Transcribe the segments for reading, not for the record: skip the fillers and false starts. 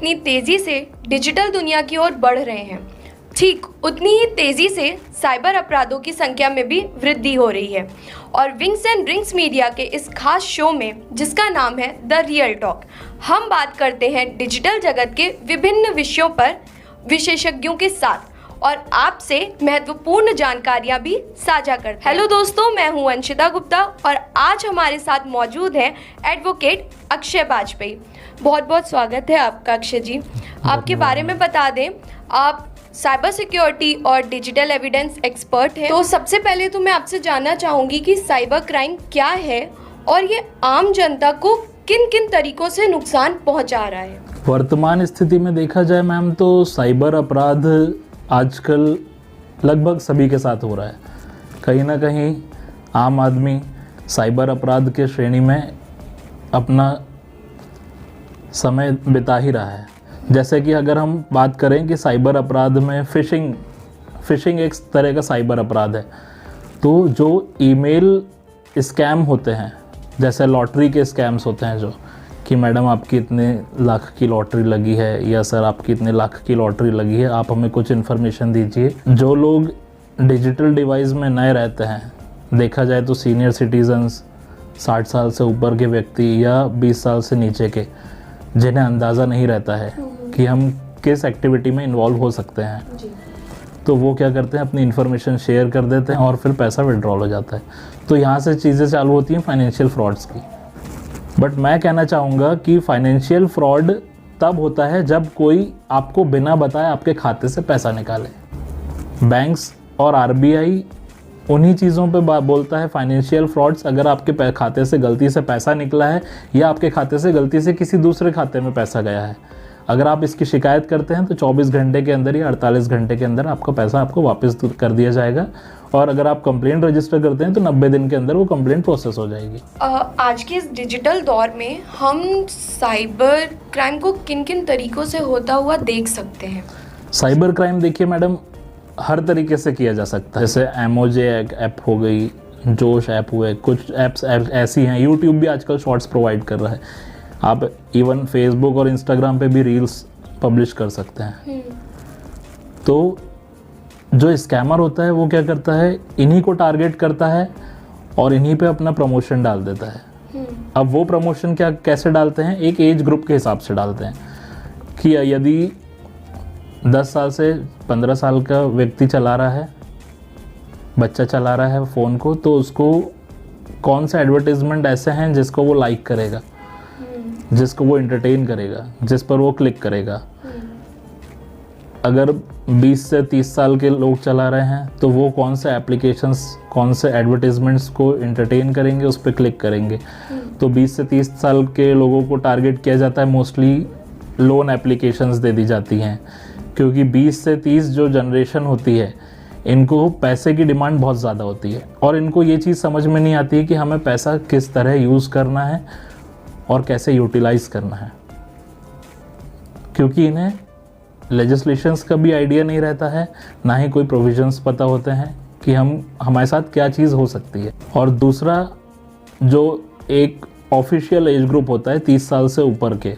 जितनी तेज़ी से डिजिटल दुनिया की ओर बढ़ रहे हैं, ठीक उतनी ही तेज़ी से साइबर अपराधों की संख्या में भी वृद्धि हो रही है। और विंग्स एंड रिंग्स मीडिया के इस खास शो में, जिसका नाम है द रियल टॉक, हम बात करते हैं डिजिटल जगत के विभिन्न विषयों पर विशेषज्ञों के साथ और आपसे महत्वपूर्ण जानकारियां भी साझा करते हैं। हेलो दोस्तों, मैं हूं अंशिता गुप्ता और आज हमारे साथ मौजूद हैं एडवोकेट अक्षय वाजपेयी। बहुत बहुत स्वागत है आपका अक्षय जी। आपके बारे में बता दें, आप साइबर सिक्योरिटी और डिजिटल एविडेंस एक्सपर्ट हैं। तो सबसे पहले तो मैं आपसे जानना चाहूँगी कि साइबर क्राइम क्या है और ये आम जनता को किन किन तरीकों से नुकसान पहुँचा रहा है। वर्तमान स्थिति में देखा जाए मैम, तो साइबर अपराध आजकल लगभग सभी के साथ हो रहा है। कहीं ना कहीं आम आदमी साइबर अपराध के श्रेणी में अपना समय बिता ही रहा है। जैसे कि अगर हम बात करें कि साइबर अपराध में फिशिंग एक तरह का साइबर अपराध है। तो जो ईमेल स्कैम होते हैं, जैसे लॉटरी के स्कैम्स होते हैं, जो कि मैडम आपकी इतने लाख की लॉटरी लगी है, या सर आपकी इतने लाख की लॉटरी लगी है, आप हमें कुछ इन्फॉर्मेशन दीजिए। जो लोग डिजिटल डिवाइस में नए रहते हैं, देखा जाए तो सीनियर सिटीजन्स, 60 साल से ऊपर के व्यक्ति या 20 साल से नीचे के, जिन्हें अंदाज़ा नहीं रहता है कि हम किस एक्टिविटी में इन्वॉल्व हो सकते हैं, तो वो क्या करते हैं, अपनी इन्फॉर्मेशन शेयर कर देते हैं और फिर पैसा विड्रॉल हो जाता है। तो यहाँ से चीज़ें चालू होती हैं फाइनेंशियल फ्रॉड्स की। बट मैं कहना चाहूँगा कि फाइनेंशियल फ्रॉड तब होता है जब कोई आपको बिना बताए आपके खाते से पैसा निकाले। बैंक्स और आरबीआई उन्हीं चीज़ों पे बोलता है फाइनेंशियल फ्रॉड्स, अगर आपके खाते से गलती से पैसा निकला है या आपके खाते से गलती से किसी दूसरे खाते में पैसा गया है। अगर आप इसकी शिकायत करते हैं तो 24 घंटे के अंदर या 48 घंटे के अंदर आपका पैसा आपको वापस कर दिया जाएगा। और अगर आप कंप्लेंट रजिस्टर करते हैं तो 90 दिन के अंदर वो कंप्लेंट प्रोसेस हो जाएगी। आज के इस डिजिटल दौर में हम साइबर क्राइम को किन किन तरीकों से होता हुआ देख सकते हैं? साइबर क्राइम देखिए मैडम, हर तरीके से किया जा सकता है। जैसे एमोजे ऐप हो गई, जोश ऐप हुए, कुछ ऐप्स ऐसी हैं। यूट्यूब भी आजकल शॉर्ट्स प्रोवाइड कर रहा है। आप इवन फेसबुक और इंस्टाग्राम पे भी रील्स पब्लिश कर सकते हैं। तो जो स्कैमर होता है वो क्या करता है, इन्हीं को टारगेट करता है और इन्हीं पे अपना प्रमोशन डाल देता है। अब वो प्रमोशन कैसे डालते हैं, एक एज ग्रुप के हिसाब से डालते हैं कि यदि 10 साल से 15 साल का व्यक्ति चला रहा है, बच्चा चला रहा है फ़ोन को, तो उसको कौन से एडवर्टाइजमेंट ऐसे हैं जिसको वो लाइक करेगा, जिसको वो एंटरटेन करेगा, जिस पर वो क्लिक करेगा। अगर 20 से 30 साल के लोग चला रहे हैं तो वो कौन से एप्लीकेशंस, कौन से एडवर्टाइजमेंट्स को एंटरटेन करेंगे, उस पर क्लिक करेंगे। तो 20 से 30 साल के लोगों को टारगेट किया जाता है। मोस्टली लोन एप्लीकेशंस दे दी जाती हैं, क्योंकि 20 से 30 जो जनरेशन होती है, इनको पैसे की डिमांड बहुत ज़्यादा होती है और इनको ये चीज़ समझ में नहीं आती है कि हमें पैसा किस तरह यूज़ करना है और कैसे यूटिलाइज करना है, क्योंकि इन्हें लेजिस्लेशंस का भी आइडिया नहीं रहता है, ना ही कोई प्रोविजंस पता होते हैं कि हमारे साथ क्या चीज़ हो सकती है। और दूसरा, जो एक ऑफिशियल एज ग्रुप होता है 30 साल से ऊपर के,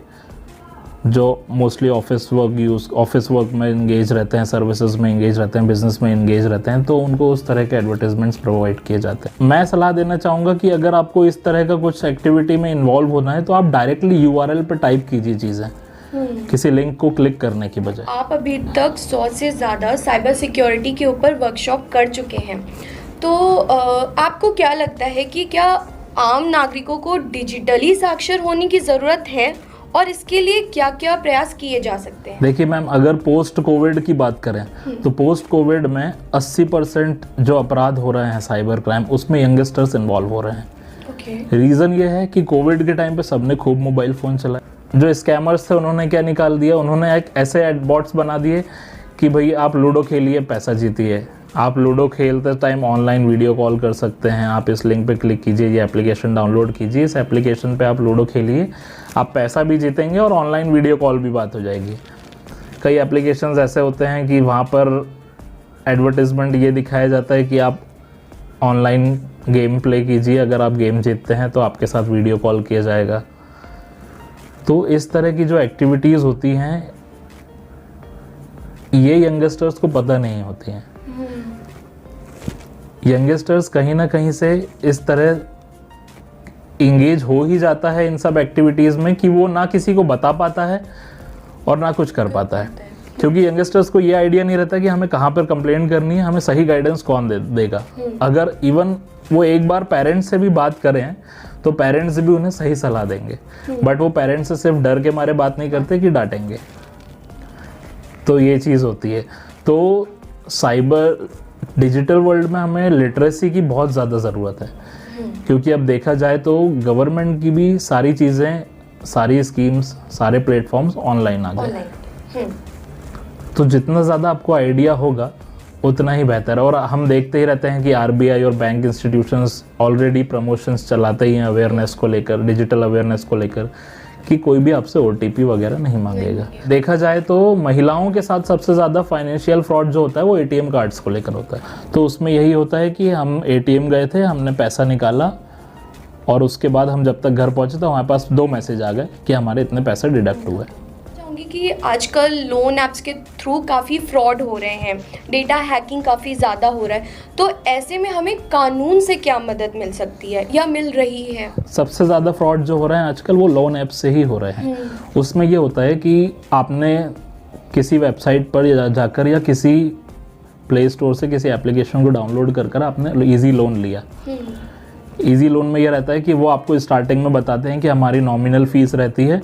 जो मोस्टली ऑफिस वर्क में इंगेज रहते हैं, सर्विसेज में इंगेज रहते हैं, बिजनेस में इंगेज रहते हैं, तो उनको उस तरह के एडवर्टाइजमेंट्स प्रोवाइड किए जाते हैं। मैं सलाह देना चाहूँगा कि अगर आपको इस तरह का कुछ एक्टिविटी में इन्वॉल्व होना है तो आप डायरेक्टली URL पर टाइप कीजिए चीज़ें, किसी लिंक को क्लिक करने की बजाय। आप अभी तक 100 से ज़्यादा साइबर सिक्योरिटी के ऊपर वर्कशॉप कर चुके हैं, तो आपको क्या लगता है कि क्या आम नागरिकों को डिजिटली साक्षर होने की ज़रूरत है और इसके लिए क्या क्या प्रयास किए जा सकते हैं? देखिए मैम, अगर पोस्ट कोविड की बात करें तो पोस्ट कोविड में 80% जो अपराध हो रहे हैं साइबर क्राइम, उसमें यंगस्टर्स इन्वॉल्व हो रहे हैं। रीज़न ये है कि कोविड के टाइम पे सबने खूब मोबाइल फ़ोन चलाया। जो स्कैमर्स थे उन्होंने क्या निकाल दिया, उन्होंने एक ऐसे एडबॉट्स बना दिए कि भाई आप लूडो खेलिए, पैसा जीतिए। आप लूडो खेलते टाइम ऑनलाइन वीडियो कॉल कर सकते हैं, आप इस लिंक पे क्लिक कीजिए, ये एप्लीकेशन डाउनलोड कीजिए, इस एप्लीकेशन पे आप लूडो खेलिए, आप पैसा भी जीतेंगे और ऑनलाइन वीडियो कॉल भी बात हो जाएगी। कई एप्लीकेशंस ऐसे होते हैं कि वहाँ पर एडवर्टाइजमेंट ये दिखाया जाता है कि आप ऑनलाइन गेम प्ले कीजिए, अगर आप गेम जीतते हैं तो आपके साथ वीडियो कॉल किया जाएगा। तो इस तरह की जो एक्टिविटीज़ होती हैं ये यंगस्टर्स को पता नहीं होती हैं। यंगस्टर्स कहीं ना कहीं से इस तरह इंगेज हो ही जाता है इन सब एक्टिविटीज़ में कि वो ना किसी को बता पाता है और ना कुछ कर पाता है, क्योंकि यंगस्टर्स को ये आइडिया नहीं रहता कि हमें कहाँ पर कंप्लेंट करनी है, हमें सही गाइडेंस कौन देगा। अगर इवन वो एक बार पेरेंट्स से भी बात करें तो पेरेंट्स भी उन्हें सही सलाह देंगे, बट वो पेरेंट्स से सिर्फ डर के मारे बात नहीं करते कि डांटेंगे। तो ये चीज़ होती है। तो साइबर डिजिटल वर्ल्ड में हमें लिटरेसी की बहुत ज़्यादा ज़रूरत है, क्योंकि अब देखा जाए तो गवर्नमेंट की भी सारी चीज़ें, सारी स्कीम्स, सारे प्लेटफॉर्म्स ऑनलाइन आ गए। तो जितना ज़्यादा आपको आइडिया होगा उतना ही बेहतर है। और हम देखते ही रहते हैं कि आरबीआई और बैंक इंस्टीट्यूशंस ऑलरेडी प्रमोशंस चलाते ही हैं अवेयरनेस को लेकर, डिजिटल अवेयरनेस को लेकर, कि कोई भी आपसे ओटीपी वगैरह नहीं मांगेगा। देखा जाए तो महिलाओं के साथ सबसे ज़्यादा फाइनेंशियल फ्रॉड जो होता है वो एटीएम कार्ड्स को लेकर होता है। तो उसमें यही होता है कि हम एटीएम गए थे, हमने पैसा निकाला और उसके बाद हम जब तक घर पहुंचे तो हमारे पास 2 मैसेज आ गए कि हमारे इतने पैसे डिडक्ट हुए। चाहूँगी कि आजकल लोन ऐप्स के थ्रू काफ़ी फ्रॉड हो रहे हैं, डेटा हैकिंग काफ़ी ज़्यादा हो रहा है, तो ऐसे में हमें कानून से क्या मदद मिल सकती है या मिल रही है? सबसे ज़्यादा फ्रॉड जो हो रहे हैं आजकल वो लोन ऐप से ही हो रहे हैं। उसमें ये होता है कि आपने किसी वेबसाइट पर जाकर या किसी प्ले स्टोर से किसी एप्लीकेशन को डाउनलोड कर आपने ईजी लोन लिया। ईजी लोन में ये रहता है कि वो आपको स्टार्टिंग में बताते हैं कि हमारी नॉमिनल फीस रहती है,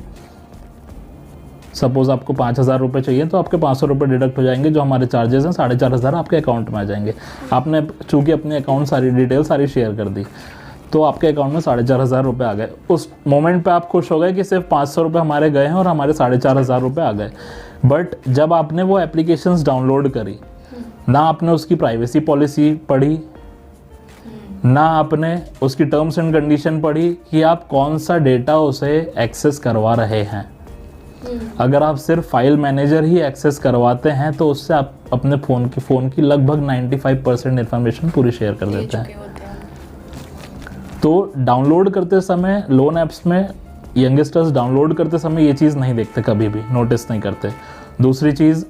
सपोज आपको 5,000 रुपये चाहिए तो आपके 500 रुपये डिडक्ट हो जाएंगे, जो हमारे चार्जेस हैं 4,500 आपके अकाउंट में आ जाएंगे। आपने चूँकि अपने अकाउंट सारी डिटेल सारी शेयर कर दी तो आपके अकाउंट में 4,500 रुपये आ गए। उस मोमेंट पे आप खुश हो गए कि सिर्फ 500 रुपये हमारे गए हैं और हमारे 4,500 रुपये आ गए। बट जब आपने वो एप्लीकेशंस डाउनलोड करी, ना आपने उसकी प्राइवेसी पॉलिसी पढ़ी, ना आपने उसकी टर्म्स एंड कंडीशन पढ़ी कि आप कौन सा डेटा उसे एक्सेस करवा रहे हैं। अगर आप सिर्फ फाइल मैनेजर ही एक्सेस करवाते हैं तो उससे आप अपने फ़ोन की लगभग 95% इन्फॉर्मेशन पूरी शेयर कर देते हैं। तो डाउनलोड करते समय लोन ऐप्स में यंगस्टर्स डाउनलोड करते समय ये चीज़ नहीं देखते, कभी भी नोटिस नहीं करते। दूसरी चीज़,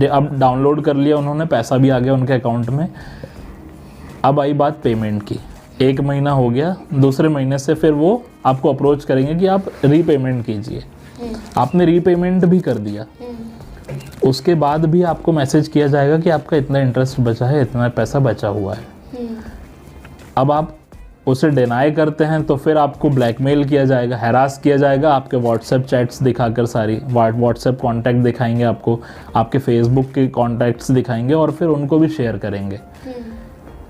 अब डाउनलोड कर लिया उन्होंने, पैसा भी आ गया उनके अकाउंट में। अब आई बात पेमेंट की, 1 महीना हो गया, दूसरे महीने से फिर वो आपको अप्रोच करेंगे कि आप रीपेमेंट कीजिए। आपने रीपेमेंट भी कर दिया, उसके बाद भी आपको मैसेज किया जाएगा कि आपका इतना इंटरेस्ट बचा है, इतना पैसा बचा हुआ है। अब आप उसे डिनाई करते हैं तो फिर आपको ब्लैकमेल किया जाएगा, हैरास किया जाएगा, आपके व्हाट्सएप चैट्स दिखाकर, सारी व्हाट्सएप कॉन्टैक्ट दिखाएंगे आपको, आपके फेसबुक के कॉन्टैक्ट्स दिखाएंगे और फिर उनको भी शेयर करेंगे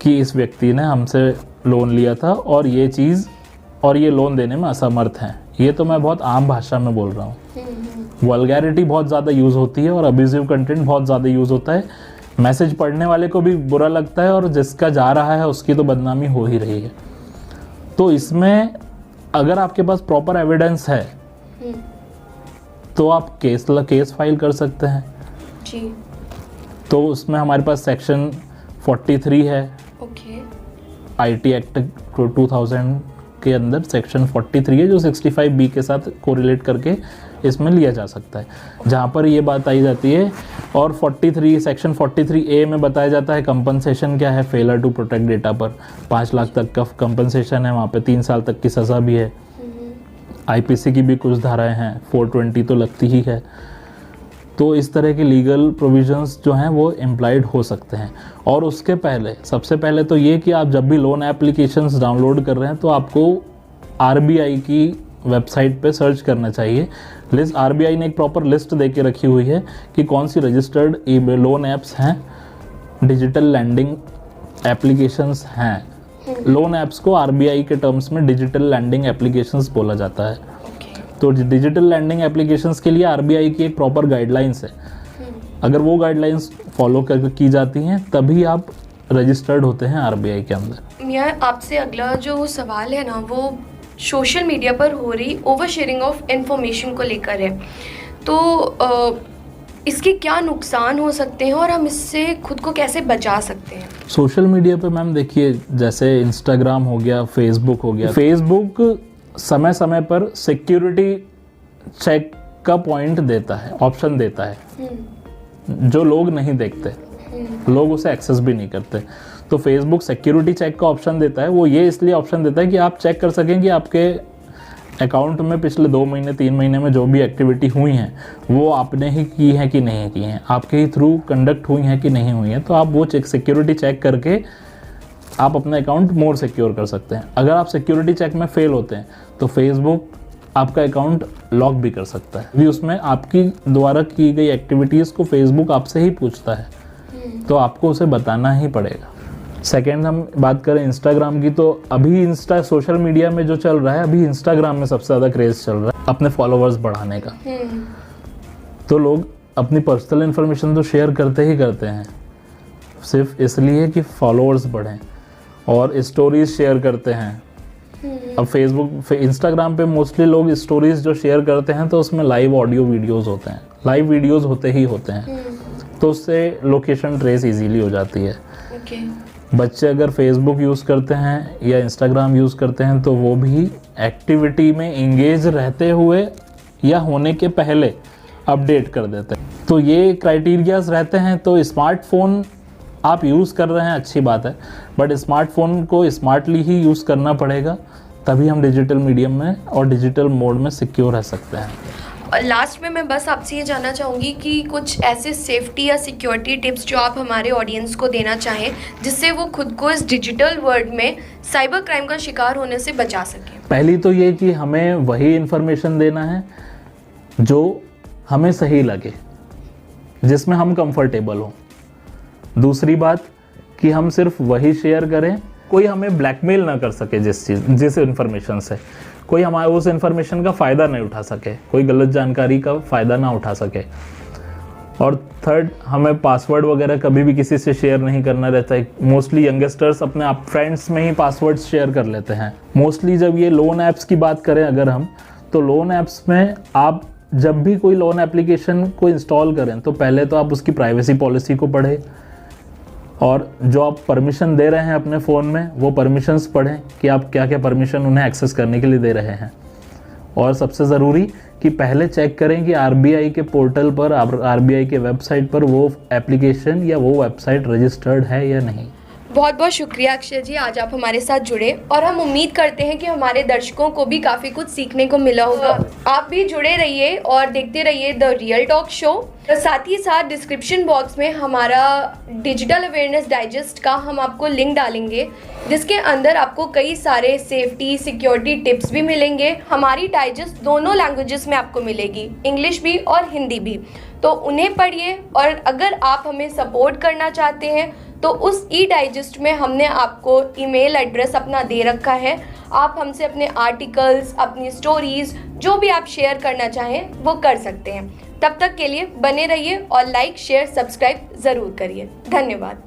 कि इस व्यक्ति ने हमसे लोन लिया था और ये चीज़ और ये लोन देने में असमर्थ हैं। ये तो मैं बहुत आम भाषा में बोल रहा हूँ। वल्गैरिटी बहुत ज़्यादा यूज़ होती है और अब्यूजिव कंटेंट बहुत ज़्यादा यूज़ होता है। मैसेज पढ़ने वाले को भी बुरा लगता है और जिसका जा रहा है उसकी तो बदनामी हो ही रही है। तो इसमें अगर आपके पास प्रॉपर एविडेंस है तो आप केस फाइल कर सकते हैं जी। तो उसमें हमारे पास सेक्शन 43 है आईटी एक्ट 2000 के अंदर सेक्शन 43 है जो 65B के साथ कोरिलेट करके इसमें लिया जा सकता है, जहाँ पर ये बात आई जाती है। और सेक्शन 43A में बताया जाता है कंपनसेशन क्या है फेलर टू प्रोटेक्ट डेटा पर। 5 लाख तक का कंपनसेशन है, वहाँ पे 3 साल तक की सज़ा भी है। आईपीसी की भी कुछ धाराएं हैं, 420 तो लगती ही है। तो इस तरह के लीगल प्रोविजंस जो हैं वो एम्प्लॉयड हो सकते हैं। और उसके पहले, सबसे पहले तो ये कि आप जब भी लोन एप्लीकेशंस डाउनलोड कर रहे हैं तो आपको आरबीआई की वेबसाइट पे सर्च करना चाहिए। लिस्ट आरबीआई ने एक प्रॉपर लिस्ट दे के रखी हुई है कि कौन सी रजिस्टर्ड लोन ऐप्स हैं, डिजिटल लैंडिंग एप्लीकेशंस हैं। लोन ऐप्स को आरबीआई के टर्म्स में डिजिटल लैंडिंग एप्लीकेशंस बोला जाता है। तो डिजिटल लैंडिंग एप्लीकेशंस के लिए आरबीआई की एक प्रॉपर गाइडलाइंस है। अगर वो गाइडलाइंस फॉलो कर की जाती हैं तभी आप रजिस्टर्ड होते हैं आरबीआई के अंदर। मियां, आपसे अगला जो सवाल है ना वो सोशल मीडिया पर हो रही ओवर शेयरिंग ऑफ इंफॉर्मेशन को लेकर है। तो इसके क्या नुकसान हो सकते हैं और हम इससे खुद को कैसे बचा सकते हैं? सोशल मीडिया पे मैम देखिए, जैसे इंस्टाग्राम हो गया, फेसबुक हो गया। फेसबुक समय समय पर सिक्योरिटी चेक का पॉइंट देता है, ऑप्शन देता है, जो लोग नहीं देखते, लोग उसे एक्सेस भी नहीं करते। तो फेसबुक सिक्योरिटी चेक का ऑप्शन देता है। वो ये इसलिए ऑप्शन देता है कि आप चेक कर सकें कि आपके अकाउंट में पिछले 2 महीने 3 महीने में जो भी एक्टिविटी हुई हैं वो आपने ही की है कि नहीं की हैं, आपके ही थ्रू कंडक्ट हुई हैं कि नहीं हुई हैं। तो आप वो सिक्योरिटी चेक करके आप अपना अकाउंट मोर सिक्योर कर सकते हैं। अगर आप सिक्योरिटी चेक में फेल होते हैं तो फेसबुक आपका अकाउंट लॉक भी कर सकता है। भी उसमें आपकी द्वारा की गई एक्टिविटीज़ को फेसबुक आपसे ही पूछता है, तो आपको उसे बताना ही पड़ेगा। सेकेंड, हम बात करें इंस्टाग्राम की, तो अभी इंस्टा सोशल मीडिया में जो चल रहा है, अभी इंस्टाग्राम में सबसे ज़्यादा क्रेज़ चल रहा है अपने फॉलोअर्स बढ़ाने का। तो लोग अपनी पर्सनल इन्फॉर्मेशन तो शेयर करते ही करते हैं, सिर्फ इसलिए कि फॉलोअर्स बढ़ें, और स्टोरीज शेयर करते हैं। अब फेसबुक इंस्टाग्राम पे मोस्टली लोग स्टोरीज जो शेयर करते हैं तो उसमें लाइव ऑडियो वीडियोस होते हैं, लाइव वीडियोस होते ही होते हैं, तो उससे लोकेशन ट्रेस इजीली हो जाती है। बच्चे अगर फेसबुक यूज़ करते हैं या इंस्टाग्राम यूज़ करते हैं तो वो भी एक्टिविटी में इंगेज रहते हुए या होने के पहले अपडेट कर देते हैं। तो ये क्राइटेरियाज रहते हैं। तो स्मार्टफोन आप यूज़ कर रहे हैं, अच्छी बात है, बट स्मार्टफोन को स्मार्टली ही यूज़ करना पड़ेगा, तभी हम डिजिटल मीडियम में और डिजिटल मोड में सिक्योर रह सकते हैं। और लास्ट में मैं बस आपसे ये जानना चाहूँगी कि कुछ ऐसे सेफ्टी या सिक्योरिटी टिप्स जो आप हमारे ऑडियंस को देना चाहें जिससे वो खुद को इस डिजिटल वर्ल्ड में साइबर क्राइम का शिकार होने से बचा सकें। पहली तो ये कि हमें वही इन्फॉर्मेशन देना है जो हमें सही लगे, जिसमें हम कंफर्टेबल हों। दूसरी बात कि हम सिर्फ वही शेयर करें, कोई हमें ब्लैकमेल ना कर सके जिस इन्फॉर्मेशन से, कोई हमारे उस इन्फॉर्मेशन का फ़ायदा नहीं उठा सके, कोई गलत जानकारी का फ़ायदा ना उठा सके। और थर्ड, हमें पासवर्ड वगैरह कभी भी किसी से शेयर नहीं करना रहता है। मोस्टली यंगस्टर्स अपने आप फ्रेंड्स में ही पासवर्ड शेयर कर लेते हैं। मोस्टली जब ये लोन ऐप्स की बात करें अगर हम, तो लोन ऐप्स में आप जब भी कोई लोन एप्लीकेशन को इंस्टॉल करें तो पहले तो आप उसकी प्राइवेसी पॉलिसी को पढ़ें, और जो आप परमिशन दे रहे हैं अपने फ़ोन में वो परमिशंस पढ़ें कि आप क्या क्या परमिशन उन्हें एक्सेस करने के लिए दे रहे हैं। और सबसे ज़रूरी कि पहले चेक करें कि आरबीआई के पोर्टल पर, आरबीआई के वेबसाइट पर वो एप्लीकेशन या वो वेबसाइट रजिस्टर्ड है या नहीं। बहुत बहुत शुक्रिया अक्षय जी, आज आप हमारे साथ जुड़े, और हम उम्मीद करते हैं कि हमारे दर्शकों को भी काफ़ी कुछ सीखने को मिला होगा। आप भी जुड़े रहिए और देखते रहिए द रियल टॉक शो। साथ ही साथ डिस्क्रिप्शन बॉक्स में हमारा डिजिटल अवेयरनेस डाइजेस्ट का हम आपको लिंक डालेंगे, जिसके अंदर आपको कई सारे सेफ्टी सिक्योरिटी टिप्स भी मिलेंगे। हमारी डाइजेस्ट दोनों लैंग्वेजेस में आपको मिलेगी, इंग्लिश भी और हिंदी भी, तो उन्हें पढ़िए। और अगर आप हमें सपोर्ट करना चाहते हैं तो उस ई डाइजेस्ट में हमने आपको ईमेल एड्रेस अपना दे रखा है। आप हमसे अपने आर्टिकल्स, अपनी स्टोरीज जो भी आप शेयर करना चाहें वो कर सकते हैं। तब तक के लिए बने रहिए और लाइक शेयर सब्सक्राइब ज़रूर करिए। धन्यवाद।